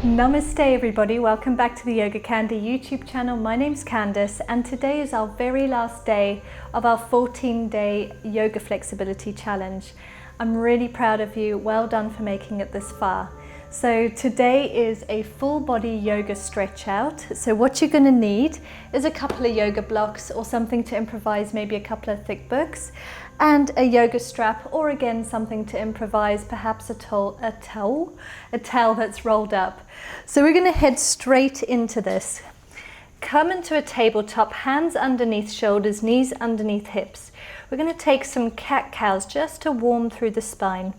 Namaste everybody, welcome back to the YogaCandi YouTube channel. My name's Candice and today is our very last day of our 14-day yoga flexibility challenge. I'm really proud of you, well done for making it this far. So today is a full body yoga stretch out. So what you're going to need is a couple of yoga blocks or something to improvise, maybe a couple of thick books, and a yoga strap, or again something to improvise, perhaps a towel that's rolled up. So we're going to head straight into this. Come into a tabletop, hands underneath shoulders, knees underneath hips. We're going to take some cat-cows just to warm through the spine.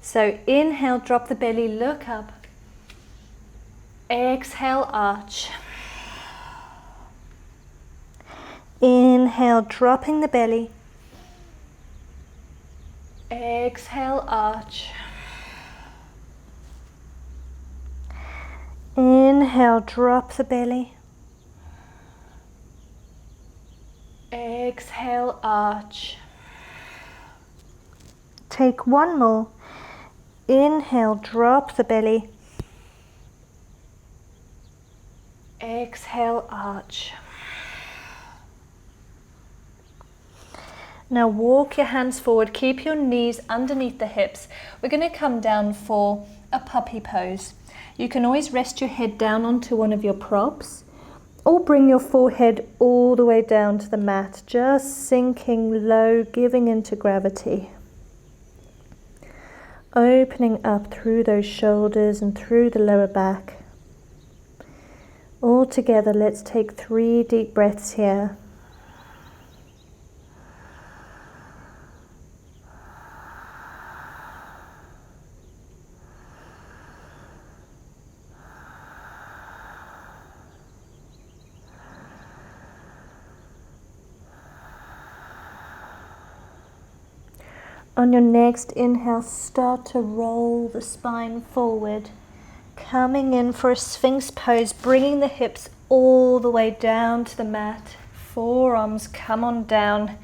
So inhale, drop the belly, look up. Exhale, arch. Inhale, dropping the belly. Exhale, arch. Inhale, drop the belly. Exhale, arch. Take one more. Inhale, drop the belly. Exhale, arch. Now walk your hands forward, keep your knees underneath the hips. We're going to come down for a puppy pose. You can always rest your head down onto one of your props or bring your forehead all the way down to the mat, just sinking low, giving into gravity. Opening up through those shoulders and through the lower back. All together, let's take 3 deep breaths here. On your next inhale, start to roll the spine forward, coming in for a Sphinx pose, bringing the hips all the way down to the mat. Forearms come on down,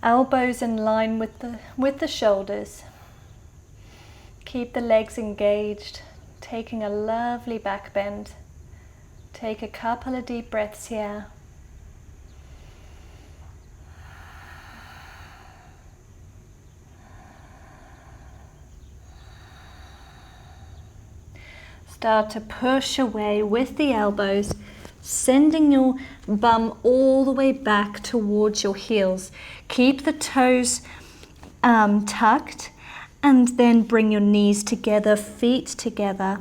elbows in line with the shoulders. Keep the legs engaged, taking a lovely back bend. Take a couple of deep breaths here. Start to push away with the elbows, sending your bum all the way back towards your heels. Keep the toes tucked and then bring your knees together, feet together.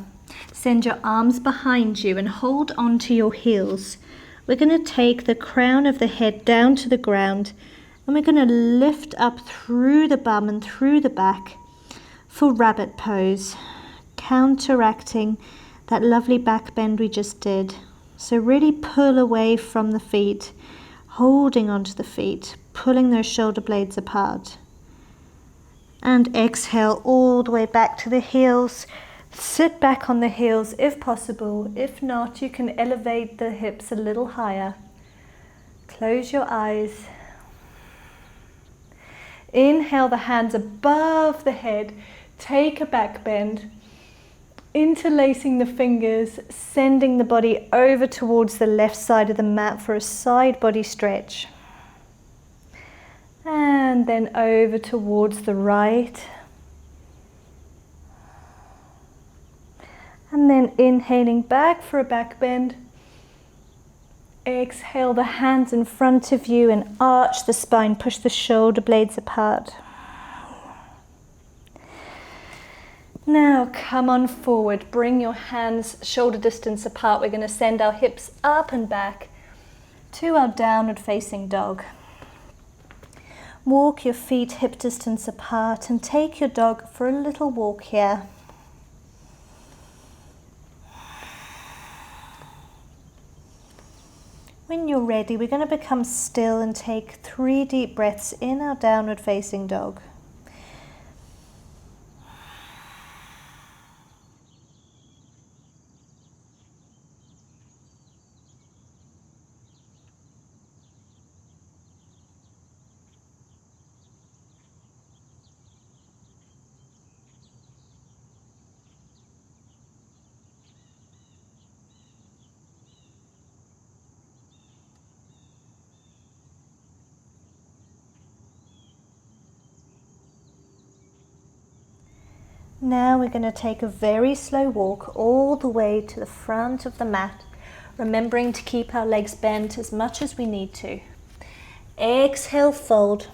Send your arms behind you and hold onto your heels. We're going to take the crown of the head down to the ground and we're going to lift up through the bum and through the back for rabbit pose, counteracting that lovely back bend we just did. So really pull away from the feet, holding onto the feet, pulling those shoulder blades apart. And exhale all the way back to the heels. Sit back on the heels if possible. If not, you can elevate the hips a little higher. Close your eyes. Inhale the hands above the head. Take a back bend. Interlacing the fingers, sending the body over towards the left side of the mat for a side body stretch. And then over towards the right. And then inhaling back for a back bend. Exhale the hands in front of you and arch the spine, push the shoulder blades apart. Now come on forward, bring your hands shoulder distance apart. We're going to send our hips up and back to our downward facing dog. Walk your feet hip distance apart and take your dog for a little walk here. When you're ready, we're going to become still and take 3 deep breaths in our downward facing dog. Now we're going to take a very slow walk all the way to the front of the mat, remembering to keep our legs bent as much as we need to. Exhale, fold.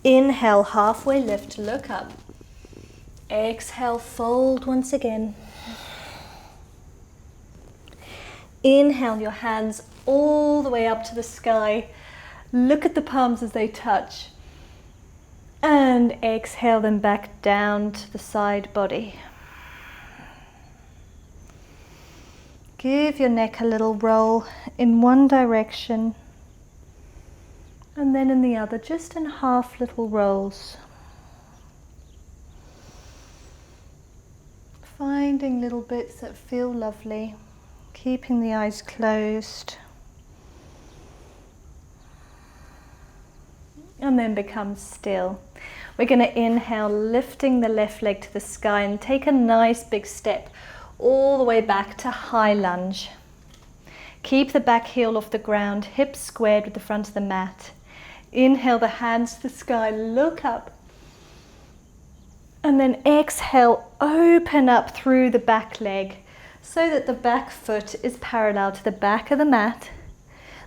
Inhale, halfway lift, look up. Exhale, fold once again. Inhale, your hands all the way up to the sky. Look at the palms as they touch. And exhale them back down to the side body. Give your neck a little roll in one direction and then in the other, just in half little rolls. Finding little bits that feel lovely, keeping the eyes closed. And then become still. We're going to inhale, lifting the left leg to the sky and take a nice big step all the way back to high lunge. Keep the back heel off the ground, hips squared with the front of the mat. Inhale the hands to the sky, look up. And then exhale, open up through the back leg so that the back foot is parallel to the back of the mat.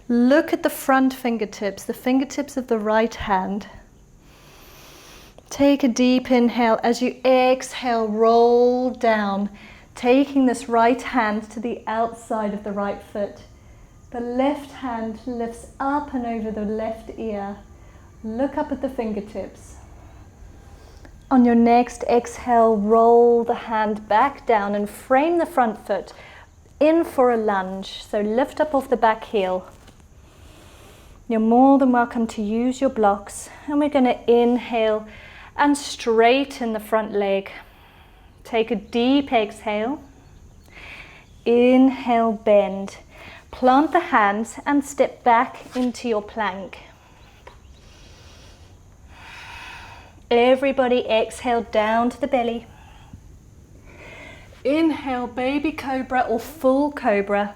Look at the front fingertips, the fingertips of the right hand. Take a deep inhale. As you exhale, roll down, taking this right hand to the outside of the right foot. The left hand lifts up and over the left ear. Look up at the fingertips. On your next exhale, roll the hand back down and frame the front foot in for a lunge. So lift up off the back heel. You're more than welcome to use your blocks. And we're going to inhale and straighten the front leg. Take a deep exhale. Inhale, bend. Plant the hands and step back into your plank. Everybody exhale down to the belly. Inhale, baby cobra or full cobra.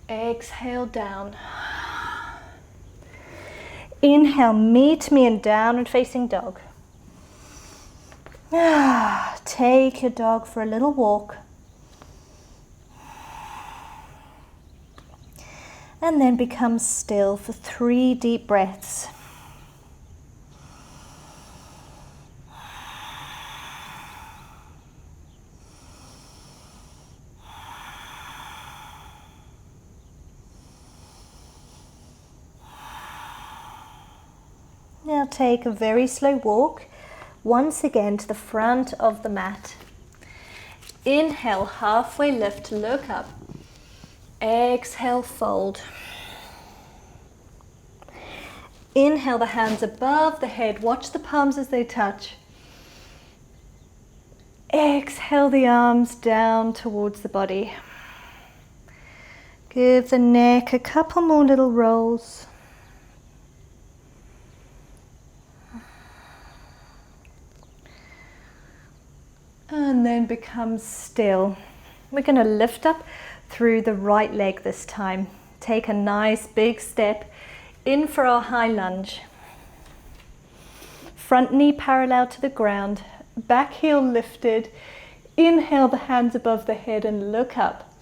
Exhale down. Inhale, meet me in downward facing dog. Take your dog for a little walk. And then become still for 3 deep breaths. Now take a very slow walk once again to the front of the mat. Inhale, halfway lift, look up. Exhale, fold. Inhale the hands above the head. Watch the palms as they touch. Exhale the arms down towards the body. Give the neck a couple more little rolls. And then become still. We're going to lift up through the right leg this time. Take a nice big step in for our high lunge. Front knee parallel to the ground, back heel lifted. Inhale the hands above the head and look up.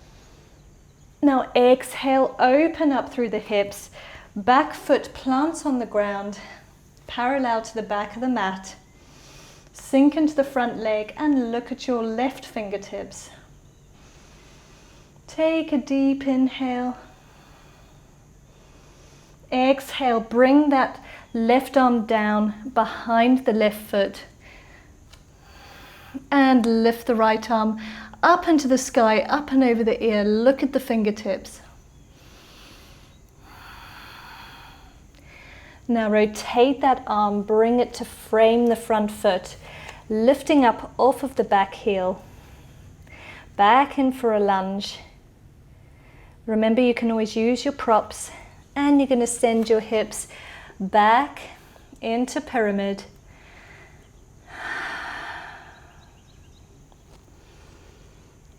Now exhale, open up through the hips. Back foot plants on the ground, parallel to the back of the mat. Sink into the front leg and look at your left fingertips. Take a deep inhale. Exhale, bring that left arm down behind the left foot. And lift the right arm up into the sky, up and over the ear. Look at the fingertips. Now rotate that arm, bring it to frame the front foot, lifting up off of the back heel. Back in for a lunge. Remember, you can always use your props, and you're going to send your hips back into pyramid.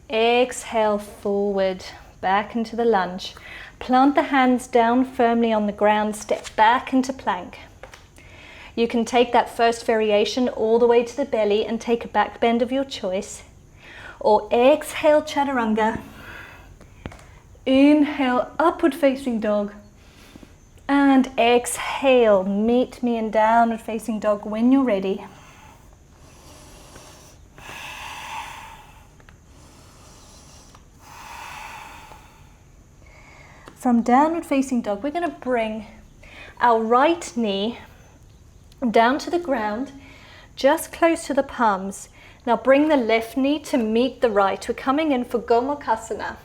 Exhale, forward, back into the lunge. Plant the hands down firmly on the ground, step back into plank. You can take that first variation all the way to the belly and take a back bend of your choice. Or exhale, chaturanga. Inhale, upward facing dog. And exhale, meet me in downward facing dog when you're ready. From downward facing dog, we're going to bring our right knee down to the ground, just close to the palms. Now bring the left knee to meet the right. We're coming in for Gomukhasana.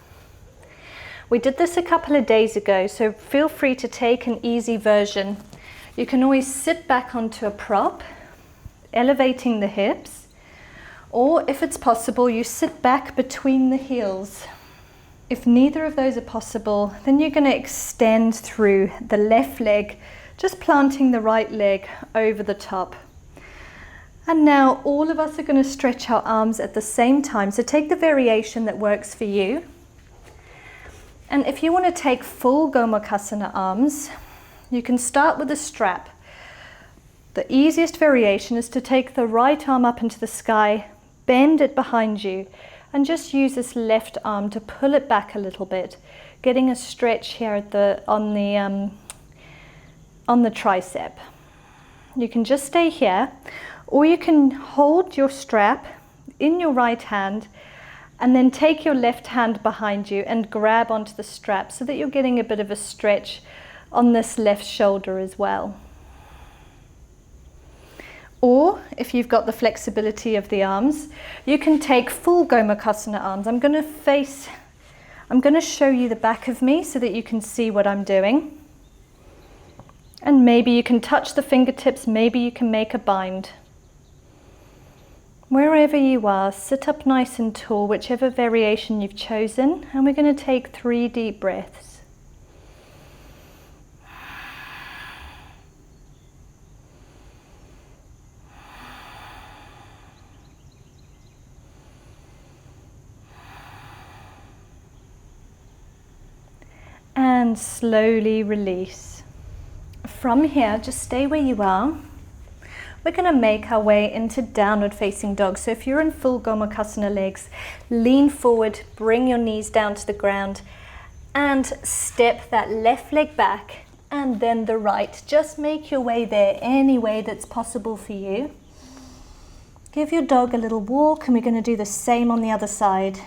We did this a couple of days ago, so feel free to take an easy version. You can always sit back onto a prop, elevating the hips, or if it's possible, you sit back between the heels. If neither of those are possible, then you're going to extend through the left leg, just planting the right leg over the top. And now all of us are going to stretch our arms at the same time. So take the variation that works for you. And if you want to take full Gomukhasana arms, you can start with a strap. The easiest variation is to take the right arm up into the sky, bend it behind you, and just use this left arm to pull it back a little bit, getting a stretch here at on the tricep. You can just stay here, or you can hold your strap in your right hand and then take your left hand behind you and grab onto the strap so that you're getting a bit of a stretch on this left shoulder as well. Or if you've got the flexibility of the arms, you can take full Gomukhasana arms. I'm going to show you the back of me so that you can see what I'm doing. And maybe you can touch the fingertips, maybe you can make a bind. Wherever you are, sit up nice and tall, whichever variation you've chosen, and we're going to take 3 deep breaths. And slowly release. From here, just stay where you are. We're going to make our way into downward facing dog. So if you're in full Gomukhasana legs, lean forward, bring your knees down to the ground and step that left leg back and then the right. Just make your way there any way that's possible for you. Give your dog a little walk and we're going to do the same on the other side.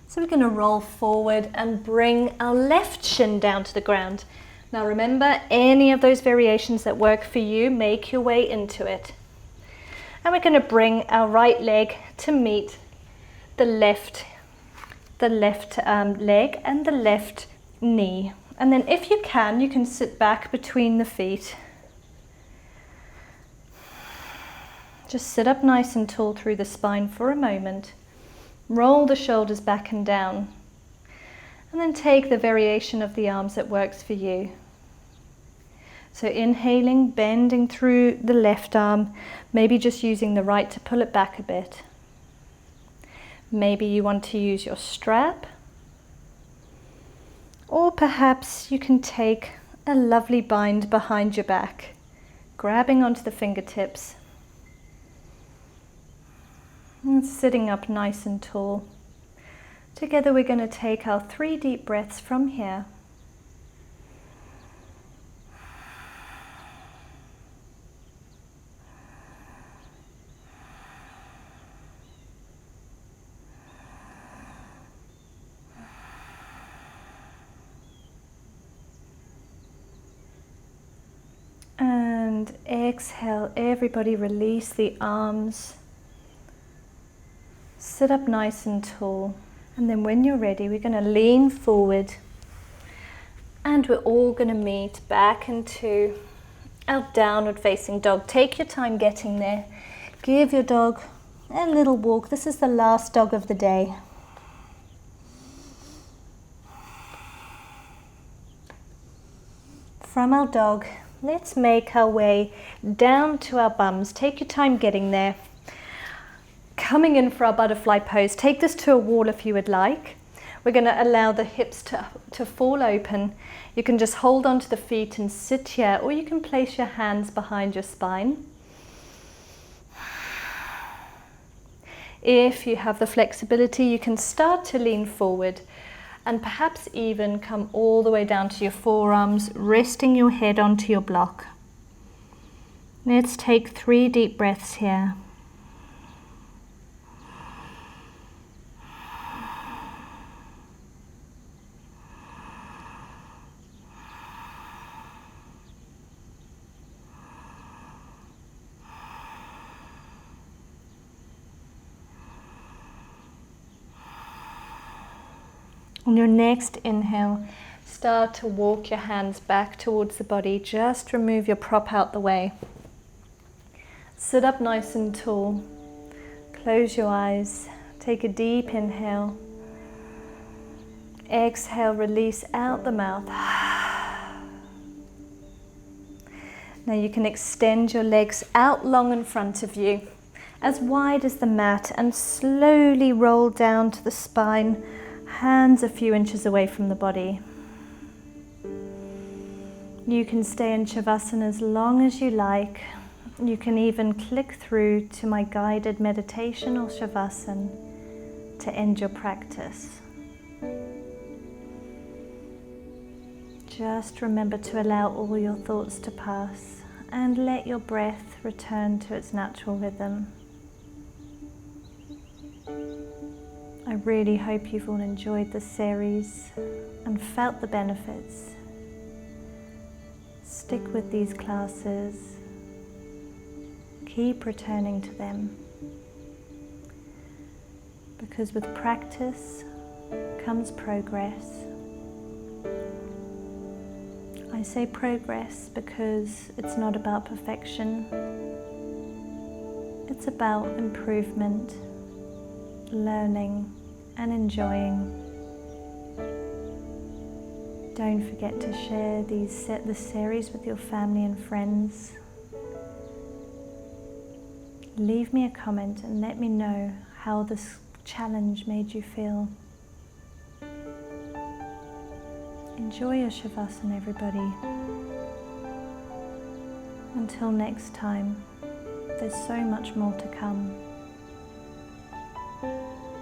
So we're going to roll forward and bring our left shin down to the ground. Now remember, any of those variations that work for you, make your way into it. And we're going to bring our right leg to meet the left leg and the left knee. And then if you can sit back between the feet. Just sit up nice and tall through the spine for a moment. Roll the shoulders back and down. And then take the variation of the arms that works for you. So inhaling, bending through the left arm, maybe just using the right to pull it back a bit. Maybe you want to use your strap. Or perhaps you can take a lovely bind behind your back, grabbing onto the fingertips. And sitting up nice and tall. Together we're going to take our 3 deep breaths from here. And exhale, everybody release the arms. Sit up nice and tall. And then when you're ready, we're going to lean forward. And we're all going to meet back into our downward facing dog. Take your time getting there. Give your dog a little walk. This is the last dog of the day. From our dog, let's make our way down to our bums. Take your time getting there. Coming in for our butterfly pose. Take this to a wall if you would like. We're going to allow the hips to fall open. You can just hold onto the feet and sit here, or you can place your hands behind your spine. If you have the flexibility, you can start to lean forward and perhaps even come all the way down to your forearms, resting your head onto your block. Let's take 3 deep breaths here. On your next inhale, start to walk your hands back towards the body. Just remove your prop out the way. Sit up nice and tall. Close your eyes. Take a deep inhale. Exhale, release out the mouth. Now you can extend your legs out long in front of you, as wide as the mat, and slowly roll down to the spine. Hands a few inches away from the body. You can stay in Shavasana as long as you like. You can even click through to my guided meditation or Shavasana to end your practice. Just remember to allow all your thoughts to pass and let your breath return to its natural rhythm. I really hope you've all enjoyed this series and felt the benefits. Stick with these classes. Keep returning to them. Because with practice comes progress. I say progress because it's not about perfection. It's about improvement, learning and enjoying. Don't forget to share this series with your family and friends. Leave me a comment and let me know how this challenge made you feel. Enjoy your Shavasana, everybody. Until next time, there's so much more to come.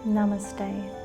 Namaste.